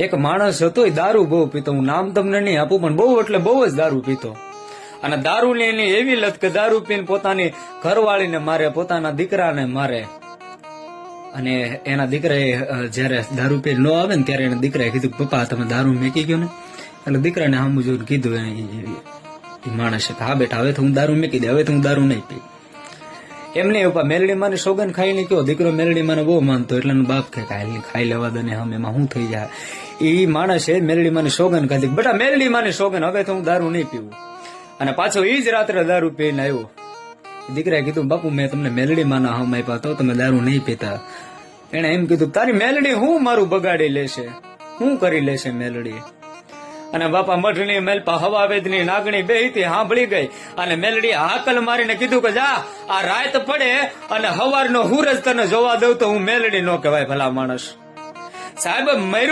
એક માણસ હતો એ દારૂ બહુ પીતો. હું નામ તમને નહીં આપું, પણ બહુ એટલે બહુ જ દારૂ પીતો. અને દારૂની એની એવી લત કે દારૂ પીને પોતાની ઘરવાળીને મારે, પોતાના દીકરાને મારે. અને એના દીકરાએ જયારે દારૂ પી ન આવે ને ત્યારે એના દીકરાએ કીધું, પપ્પા તમે દારૂ મેકી ગયો ને? એટલે દીકરાને સામું જોઈને કીધું એ માણસે, હા બેટા હવે તો હું દારૂ મેકી દે, હવે તો હું દારૂ નહીં પી. એમને પપ્પા મેલડી માની સોગન ખાઈને કયો, દીકરો મેલડી માને બહુ માનતો એટલે બાપ કે ખાઈ લેવા દે ને, હમ એમાં શું થઈ જાય. એ માણસે મેલડી માની સોગન ખાધી, બેટા મેલડી માની સોગન, હવે તો હું દારૂ નહીં પીવું. અને પાછો એ જ રાત્રે દારૂ પીને આવ્યો. દીકરાએ કીધું, બાપુ મેં તમને મેલડી માના હમ આપ્યા તો તમે દારૂ નહીં પીતા. એને એમ કીધું, તારી મેલડી હું મારું બગાડી લેશે, શું કરી લેશે મેલડી? અને બાપા મઠની મેલપા હવાવેદની નાગણી બેહીતી સાંભળી ગઈ અને મેલડી હાકલ મારીને કીધું કે જા, આ રાત પડે અને હવારનો હુરજ તને જોવા દઉં તો હું મેલડી નો કહેવાય ભલા માણસ. સાહેબ મર્યો